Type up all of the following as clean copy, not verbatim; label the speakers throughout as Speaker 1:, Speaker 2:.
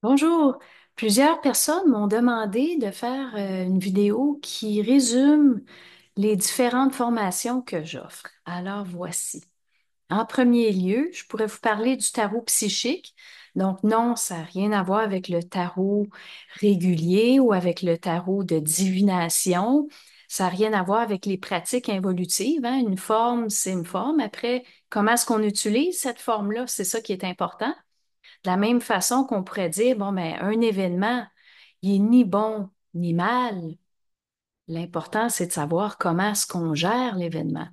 Speaker 1: Bonjour. Plusieurs personnes m'ont demandé de faire une vidéo qui résume les différentes formations que j'offre. Alors voici. En premier lieu, je pourrais vous parler du tarot psychique. Donc non, ça n'a rien à voir avec le tarot régulier ou avec le tarot de divination. Ça n'a rien à voir avec les pratiques involutives, hein. Une forme, c'est une forme. Après, comment est-ce qu'on utilise cette forme-là? C'est ça qui est important. De la même façon qu'on pourrait dire, bon, ben, un événement, il est ni bon ni mal. L'important, c'est de savoir comment est-ce qu'on gère l'événement.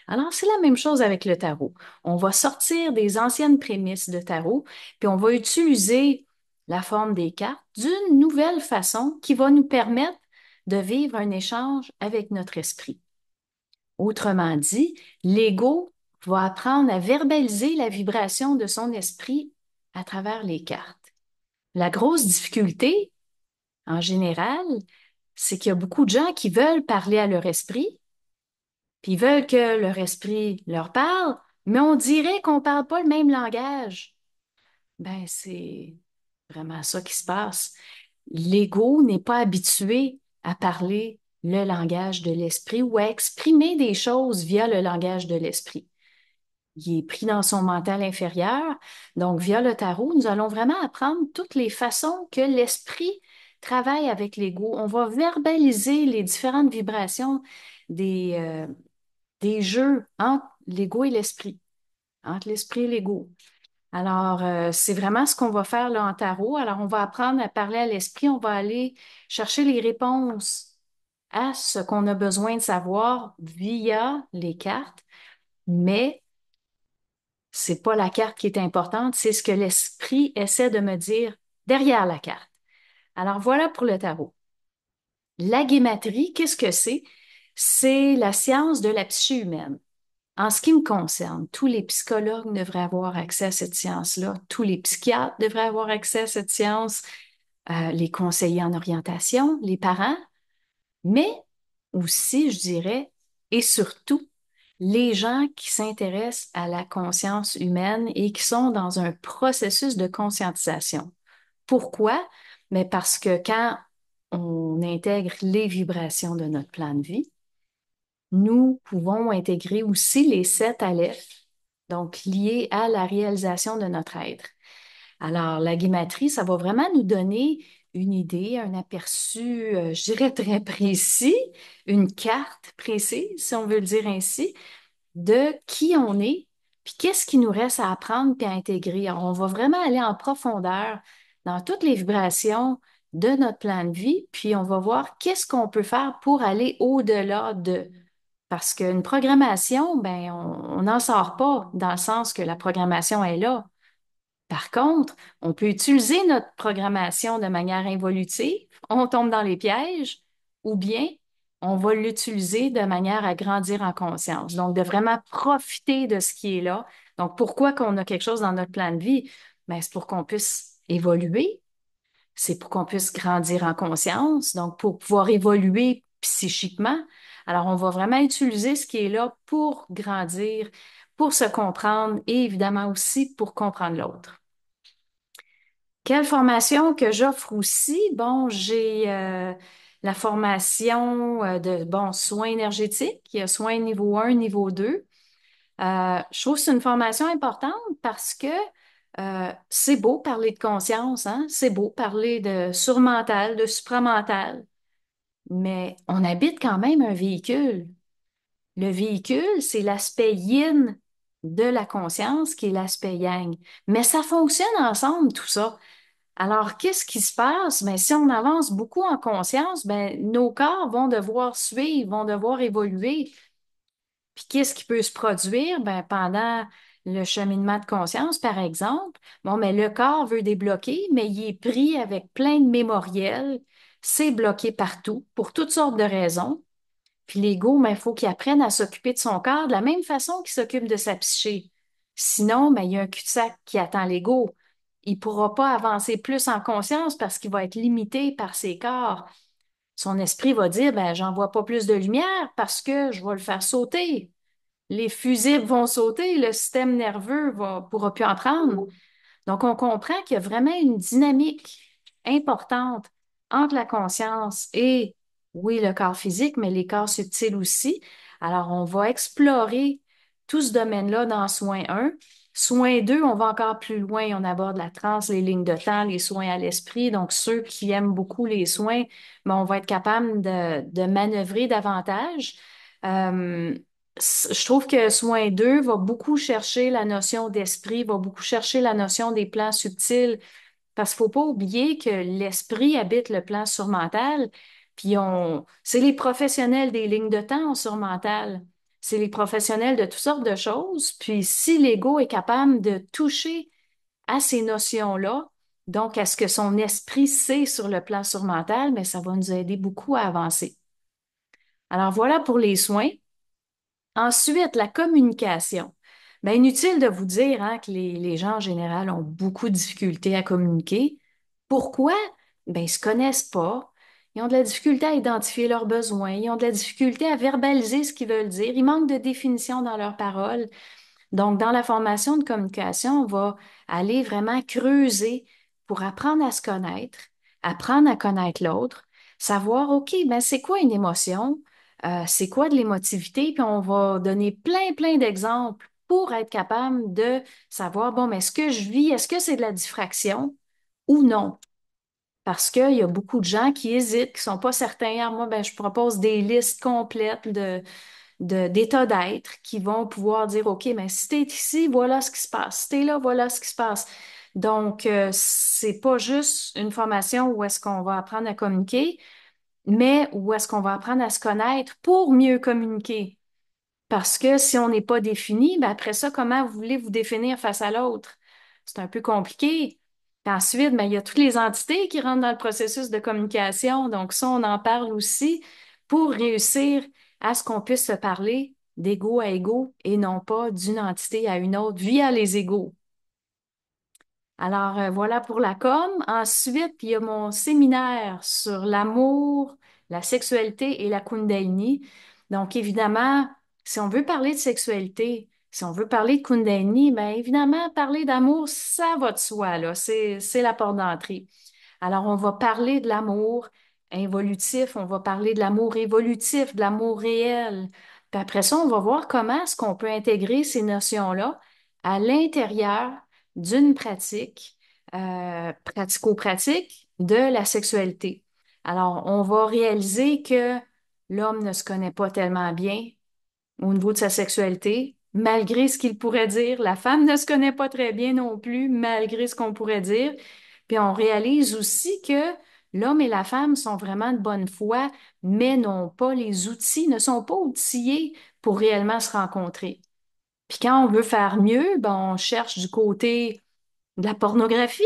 Speaker 1: Alors, c'est la même chose avec le tarot. On va sortir des anciennes prémices de tarot, puis on va utiliser la forme des cartes d'une nouvelle façon qui va nous permettre de vivre un échange avec notre esprit. Autrement dit, l'ego va apprendre à verbaliser la vibration de son esprit à travers les cartes. La grosse difficulté, en général, c'est qu'il y a beaucoup de gens qui veulent parler à leur esprit, puis ils veulent que leur esprit leur parle, mais on dirait qu'on ne parle pas le même langage. Ben, c'est vraiment ça qui se passe. L'ego n'est pas habitué à parler le langage de l'esprit ou à exprimer des choses via le langage de l'esprit. Il est pris dans son mental inférieur. Donc, via le tarot, nous allons vraiment apprendre toutes les façons que l'esprit travaille avec l'ego. On va verbaliser les différentes vibrations des, euh, des jeux entre l'ego et l'esprit, entre l'esprit et l'ego. Alors, c'est vraiment ce qu'on va faire là en tarot. Alors, on va apprendre à parler à l'esprit, on va aller chercher les réponses à ce qu'on a besoin de savoir via les cartes, mais c'est pas la carte qui est importante, c'est ce que l'esprit essaie de me dire derrière la carte. Alors voilà pour le tarot. La guématrie, qu'est-ce que c'est? C'est la science de la psyché humaine. En ce qui me concerne, tous les psychologues devraient avoir accès à cette science-là, tous les psychiatres devraient avoir accès à cette science, les conseillers en orientation, les parents, mais aussi, je dirais, et surtout, les gens qui s'intéressent à la conscience humaine et qui sont dans un processus de conscientisation. Pourquoi? Mais parce que quand on intègre les vibrations de notre plan de vie, nous pouvons intégrer aussi les sept alephes, donc liés à la réalisation de notre être. Alors, la guématrie, ça va vraiment nous donner une idée, un aperçu, je dirais très précis, une carte précise, si on veut le dire ainsi, de qui on est, puis qu'est-ce qui nous reste à apprendre puis à intégrer. Alors, on va vraiment aller en profondeur dans toutes les vibrations de notre plan de vie, puis on va voir qu'est-ce qu'on peut faire pour aller au-delà de. Parce qu'une programmation, ben, on n'en sort pas dans le sens que la programmation est là. Par contre, on peut utiliser notre programmation de manière involutive, on tombe dans les pièges, ou bien on va l'utiliser de manière à grandir en conscience. Donc, de vraiment profiter de ce qui est là. Donc, pourquoi qu'on a quelque chose dans notre plan de vie? Ben, c'est pour qu'on puisse évoluer, c'est pour qu'on puisse grandir en conscience, donc pour pouvoir évoluer psychiquement. Alors, on va vraiment utiliser ce qui est là pour grandir, pour se comprendre et évidemment aussi pour comprendre l'autre. Quelle formation que j'offre aussi? Bon, j'ai la formation de soins énergétiques. Il y a soins niveau 1, niveau 2. Je trouve que c'est une formation importante parce que c'est beau parler de conscience, hein? C'est beau parler de surmental, de supramental, mais on habite quand même un véhicule. Le véhicule, c'est l'aspect yin de la conscience qui est l'aspect yang. Mais ça fonctionne ensemble, tout ça. Alors, qu'est-ce qui se passe? Ben, si on avance beaucoup en conscience, ben, nos corps vont devoir suivre, vont devoir évoluer. Puis, qu'est-ce qui peut se produire? Ben, pendant le cheminement de conscience, par exemple, bon, mais le corps veut débloquer, mais il est pris avec plein de mémoriels. C'est bloqué partout pour toutes sortes de raisons. Puis l'ego, ben, il faut qu'il apprenne à s'occuper de son corps de la même façon qu'il s'occupe de sa psyché. Sinon, ben, il y a un cul-de-sac qui attend l'ego. Il ne pourra pas avancer plus en conscience parce qu'il va être limité par ses corps. Son esprit va dire, ben, j'envoie pas plus de lumière parce que je vais le faire sauter. Les fusibles vont sauter, le système nerveux pourra plus en prendre. Donc, on comprend qu'il y a vraiment une dynamique importante entre la conscience et, oui, le corps physique, mais les corps subtils aussi. Alors, on va explorer tout ce domaine-là dans soin 1. Soin 2, on va encore plus loin. On aborde la transe, les lignes de temps, les soins à l'esprit. Donc, ceux qui aiment beaucoup les soins, ben, on va être capable de manœuvrer davantage. Euh, je trouve que soin 2 va beaucoup chercher la notion d'esprit, va beaucoup chercher la notion des plans subtils, parce qu'il ne faut pas oublier que l'esprit habite le plan surmental, puis c'est les professionnels des lignes de temps en surmental, c'est les professionnels de toutes sortes de choses, puis si l'ego est capable de toucher à ces notions-là, donc à ce que son esprit sait sur le plan surmental, mais ça va nous aider beaucoup à avancer. Alors voilà pour les soins. Ensuite, la communication. Bien, inutile de vous dire hein, que les gens en général ont beaucoup de difficultés à communiquer. Pourquoi? Bien, ils ne se connaissent pas. Ils ont de la difficulté à identifier leurs besoins. Ils ont de la difficulté à verbaliser ce qu'ils veulent dire. Ils manquent de définition dans leurs paroles. Donc, dans la formation de communication, on va aller vraiment creuser pour apprendre à se connaître, apprendre à connaître l'autre, savoir, OK, ben c'est quoi une émotion? C'est quoi de l'émotivité? Puis on va donner plein d'exemples pour être capable de savoir, bon, mais ce que je vis, est-ce que c'est de la diffraction ou non? Parce qu'il y a beaucoup de gens qui hésitent, qui ne sont pas certains. Ah, moi, ben, je propose des listes complètes d'états d'être qui vont pouvoir dire, OK, mais si tu es ici, voilà ce qui se passe. Si tu es là, voilà ce qui se passe. Donc, c'est pas juste une formation où est-ce qu'on va apprendre à communiquer, mais où est-ce qu'on va apprendre à se connaître pour mieux communiquer. Parce que si on n'est pas défini, ben après ça, comment vous voulez vous définir face à l'autre? C'est un peu compliqué. Puis ensuite, ben, il y a toutes les entités qui rentrent dans le processus de communication. Donc, ça, on en parle aussi pour réussir à ce qu'on puisse se parler d'ego à ego et non pas d'une entité à une autre via les égos. Alors, voilà pour la com. Ensuite, il y a mon séminaire sur l'amour, la sexualité et la Kundalini. Donc, évidemment, si on veut parler de sexualité, si on veut parler de Kundalini, bien évidemment, parler d'amour, ça va de soi, là. C'est la porte d'entrée. Alors, on va parler de l'amour involutif, on va parler de l'amour évolutif, de l'amour réel. Puis après ça, on va voir comment est-ce qu'on peut intégrer ces notions-là à l'intérieur d'une pratique pratico-pratique de la sexualité. Alors, on va réaliser que l'homme ne se connaît pas tellement bien au niveau de sa sexualité, malgré ce qu'il pourrait dire. La femme ne se connaît pas très bien non plus, malgré ce qu'on pourrait dire. Puis on réalise aussi que l'homme et la femme sont vraiment de bonne foi, mais n'ont pas les outils, ne sont pas outillés pour réellement se rencontrer. Puis quand on veut faire mieux, ben on cherche du côté de la pornographie,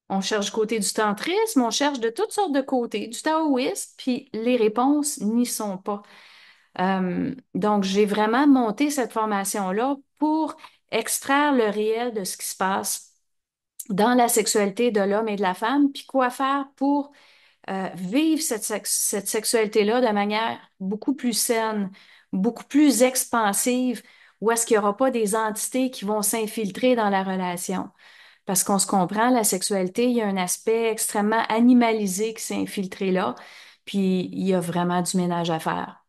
Speaker 1: on cherche du côté du tantrisme, on cherche de toutes sortes de côtés, du taoïsme, puis les réponses n'y sont pas. Donc, j'ai vraiment monté cette formation-là pour extraire le réel de ce qui se passe dans la sexualité de l'homme et de la femme, puis quoi faire pour vivre cette sexualité-là de manière beaucoup plus saine, beaucoup plus expansive, où est-ce qu'il n'y aura pas des entités qui vont s'infiltrer dans la relation. Parce qu'on se comprend, la sexualité, il y a un aspect extrêmement animalisé qui s'est infiltré là, puis il y a vraiment du ménage à faire.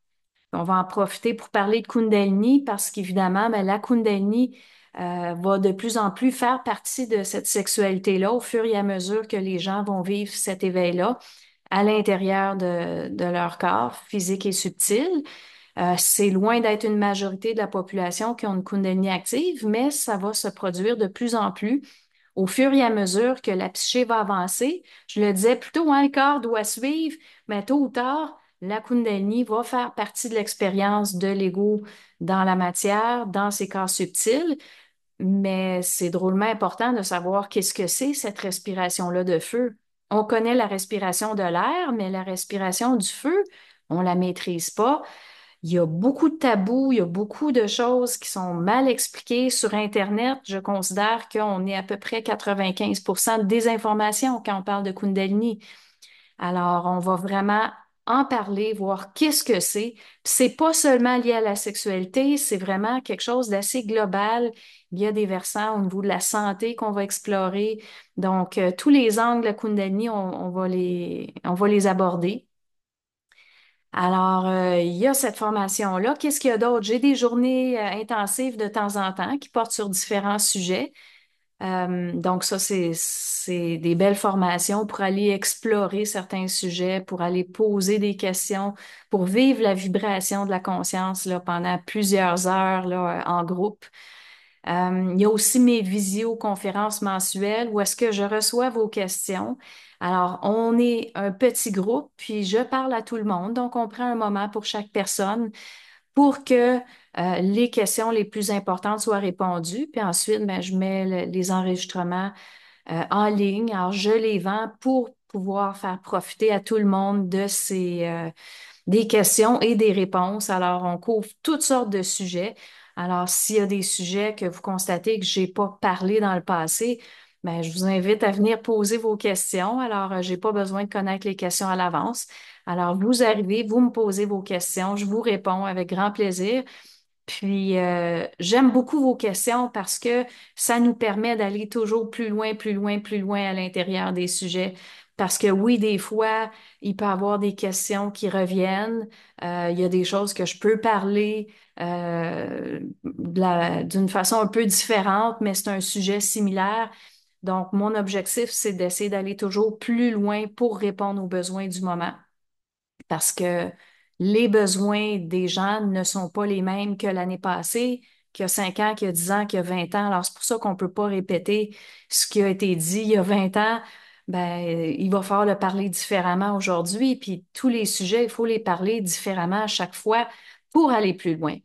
Speaker 1: On va en profiter pour parler de Kundalini parce qu'évidemment, ben, la Kundalini va de plus en plus faire partie de cette sexualité-là au fur et à mesure que les gens vont vivre cet éveil-là à l'intérieur de leur corps physique et subtil. C'est loin d'être une majorité de la population qui ont une Kundalini active, mais ça va se produire de plus en plus au fur et à mesure que la psyché va avancer. Je le disais plutôt, hein, le corps doit suivre, mais tôt ou tard, la Kundalini va faire partie de l'expérience de l'ego dans la matière, dans ses corps subtils. Mais c'est drôlement important de savoir qu'est-ce que c'est cette respiration-là de feu. On connaît la respiration de l'air, mais la respiration du feu, on la maîtrise pas. Il y a beaucoup de tabous, il y a beaucoup de choses qui sont mal expliquées sur Internet. Je considère qu'on est à peu près 95% de désinformation quand on parle de Kundalini. Alors, on va vraiment en parler, voir qu'est-ce que c'est. Puis c'est pas seulement lié à la sexualité, c'est vraiment quelque chose d'assez global. Il y a des versants au niveau de la santé qu'on va explorer. Donc, tous les angles de la Kundalini, on va les aborder. Alors, il y a cette formation-là. Qu'est-ce qu'il y a d'autre? J'ai des journées intensives de temps en temps qui portent sur différents sujets. Donc ça, c'est des belles formations pour aller explorer certains sujets, pour aller poser des questions, pour vivre la vibration de la conscience là, pendant plusieurs heures là, en groupe. Il y a aussi mes visioconférences mensuelles où est-ce que je reçois vos questions. Alors, on est un petit groupe, puis je parle à tout le monde. Donc, on prend un moment pour chaque personne pour que les questions les plus importantes soient répondues. Puis ensuite, ben, je mets les enregistrements en ligne. Alors, je les vends pour pouvoir faire profiter à tout le monde de des questions et des réponses. Alors, on couvre toutes sortes de sujets. Alors, s'il y a des sujets que vous constatez que j'ai pas parlé dans le passé, ben, je vous invite à venir poser vos questions. Alors, j'ai pas besoin de connaître les questions à l'avance. Alors, vous arrivez, vous me posez vos questions, je vous réponds avec grand plaisir. Puis, j'aime beaucoup vos questions parce que ça nous permet d'aller toujours plus loin, plus loin, plus loin à l'intérieur des sujets. Parce que oui, des fois, il peut y avoir des questions qui reviennent. Il y a des choses que je peux parler d'une façon un peu différente, mais c'est un sujet similaire. Donc, mon objectif, c'est d'essayer d'aller toujours plus loin pour répondre aux besoins du moment parce que les besoins des gens ne sont pas les mêmes que l'année passée, qu'il y a 5 ans, qu'il y a 10 ans, qu'il y a 20 ans. Alors, c'est pour ça qu'on ne peut pas répéter ce qui a été dit il y a 20 ans. Ben, il va falloir le parler différemment aujourd'hui. Puis tous les sujets, il faut les parler différemment à chaque fois pour aller plus loin.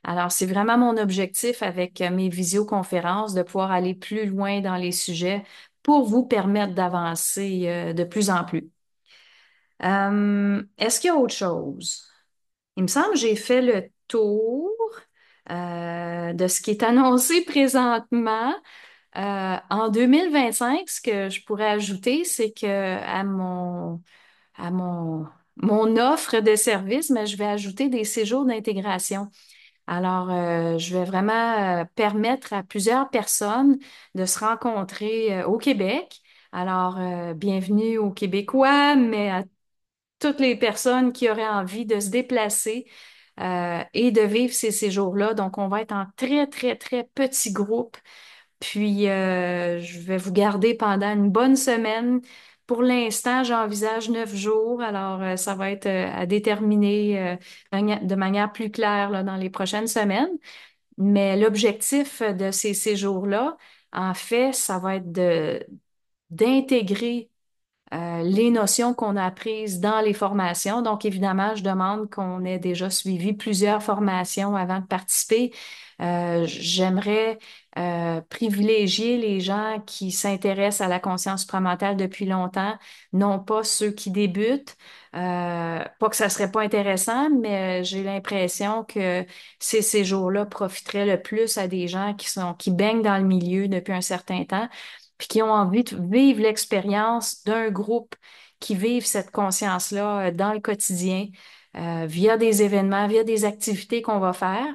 Speaker 1: Alors, c'est vraiment mon objectif avec mes visioconférences de pouvoir aller plus loin dans les sujets pour vous permettre d'avancer de plus en plus. Est-ce qu'il y a autre chose? Il me semble que j'ai fait le tour de ce qui est annoncé présentement. En 2025, ce que je pourrais ajouter, c'est que à mon offre de service, mais je vais ajouter des séjours d'intégration. Alors, je vais vraiment permettre à plusieurs personnes de se rencontrer au Québec. Alors, bienvenue aux Québécois, mais à toutes les personnes qui auraient envie de se déplacer et de vivre ces séjours-là. Donc, on va être en très, très, très petit groupe. Puis, je vais vous garder pendant une bonne semaine. Pour l'instant, j'envisage 9 jours. Alors, ça va être à déterminer de manière plus claire là, dans les prochaines semaines. Mais l'objectif de ces séjours-là, en fait, ça va être d'intégrer les notions qu'on a apprises dans les formations. Donc, évidemment, je demande qu'on ait déjà suivi plusieurs formations avant de participer. J'aimerais privilégier les gens qui s'intéressent à la conscience supramentale depuis longtemps, non pas ceux qui débutent. Pas que ça serait pas intéressant, mais j'ai l'impression que ces séjours-là profiteraient le plus à des gens qui baignent dans le milieu depuis un certain temps puis qui ont envie de vivre l'expérience d'un groupe qui vivent cette conscience-là dans le quotidien, via des événements, via des activités qu'on va faire.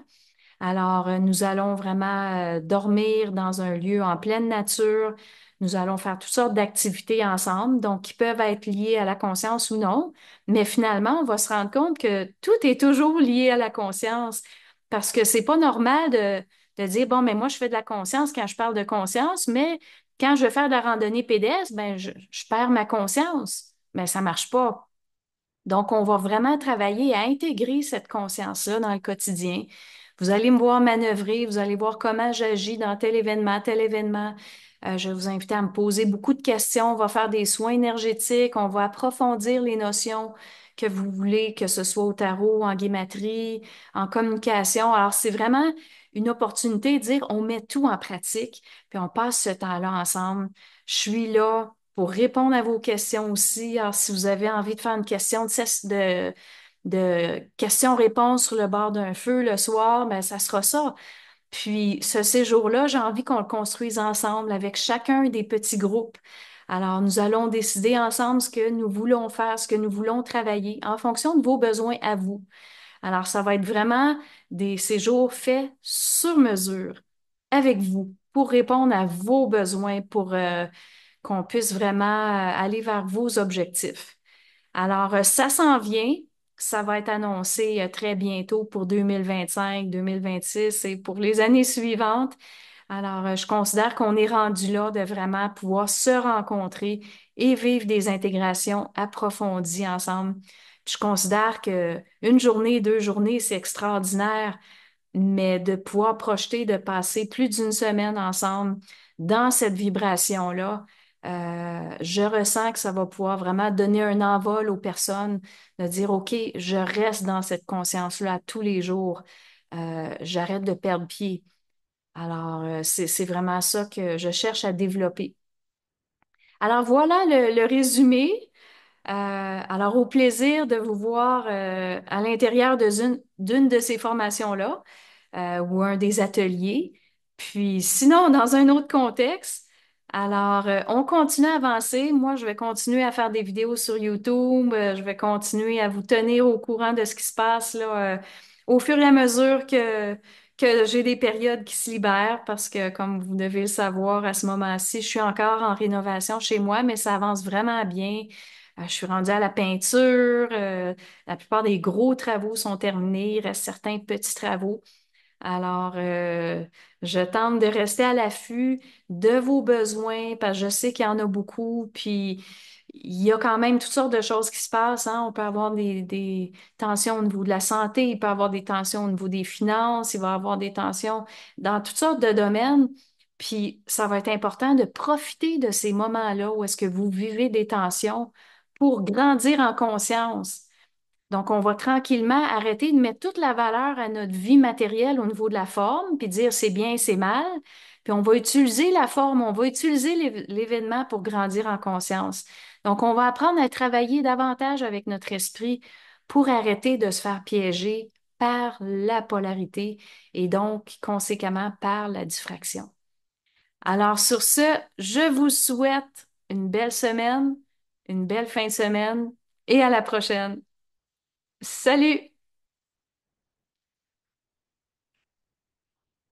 Speaker 1: Alors, nous allons vraiment dormir dans un lieu en pleine nature. Nous allons faire toutes sortes d'activités ensemble, donc qui peuvent être liées à la conscience ou non. Mais finalement, on va se rendre compte que tout est toujours lié à la conscience parce que c'est pas normal de dire, bon, mais moi, je fais de la conscience quand je parle de conscience, mais quand je veux faire de la randonnée pédestre, ben, je perds ma conscience. Mais ça marche pas. Donc, on va vraiment travailler à intégrer cette conscience-là dans le quotidien. Vous allez me voir manœuvrer, vous allez voir comment j'agis dans tel événement, tel événement. Je vais vous inviter à me poser beaucoup de questions. On va faire des soins énergétiques, on va approfondir les notions que vous voulez, que ce soit au tarot, en guématrie, en communication. Alors, c'est vraiment une opportunité de dire on met tout en pratique, puis on passe ce temps-là ensemble. Je suis là pour répondre à vos questions aussi. Alors, si vous avez envie de faire une question de questions-réponses sur le bord d'un feu le soir, ben, ça sera ça. Puis, ce séjour-là, j'ai envie qu'on le construise ensemble avec chacun des petits groupes. Alors, nous allons décider ensemble ce que nous voulons faire, ce que nous voulons travailler en fonction de vos besoins à vous. Alors, ça va être vraiment des séjours faits sur mesure avec vous pour répondre à vos besoins, pour qu'on puisse vraiment aller vers vos objectifs. Alors, ça s'en vient. Ça va être annoncé très bientôt pour 2025, 2026 et pour les années suivantes. Alors, je considère qu'on est rendu là de vraiment pouvoir se rencontrer et vivre des intégrations approfondies ensemble. Puis je considère que une journée, 2 journées, c'est extraordinaire, mais de pouvoir projeter, de passer plus d'une semaine ensemble dans cette vibration-là, je ressens que ça va pouvoir vraiment donner un envol aux personnes, de dire, OK, je reste dans cette conscience-là tous les jours. J'arrête de perdre pied. Alors, c'est vraiment ça que je cherche à développer. Alors, voilà le résumé. Alors, au plaisir de vous voir à l'intérieur d'une de ces formations-là ou un des ateliers. Puis, sinon, dans un autre contexte, alors, on continue à avancer. Moi, je vais continuer à faire des vidéos sur YouTube. Je vais continuer à vous tenir au courant de ce qui se passe là, au fur et à mesure que j'ai des périodes qui se libèrent parce que, comme vous devez le savoir, à ce moment-ci, je suis encore en rénovation chez moi, mais ça avance vraiment bien. Je suis rendue à la peinture. La plupart des gros travaux sont terminés. Il reste certains petits travaux. Alors, je tente de rester à l'affût de vos besoins parce que je sais qu'il y en a beaucoup. Puis, il y a quand même toutes sortes de choses qui se passent, hein. On peut avoir des tensions au niveau de la santé, il peut y avoir des tensions au niveau des finances, il va y avoir des tensions dans toutes sortes de domaines. Puis, ça va être important de profiter de ces moments-là où est-ce que vous vivez des tensions pour grandir en conscience. Donc, on va tranquillement arrêter de mettre toute la valeur à notre vie matérielle au niveau de la forme, puis dire c'est bien, c'est mal. Puis on va utiliser la forme, on va utiliser l'événement pour grandir en conscience. Donc, on va apprendre à travailler davantage avec notre esprit pour arrêter de se faire piéger par la polarité et donc, conséquemment, par la diffraction. Alors, sur ce, je vous souhaite une belle semaine, une belle fin de semaine et à la prochaine. Salut!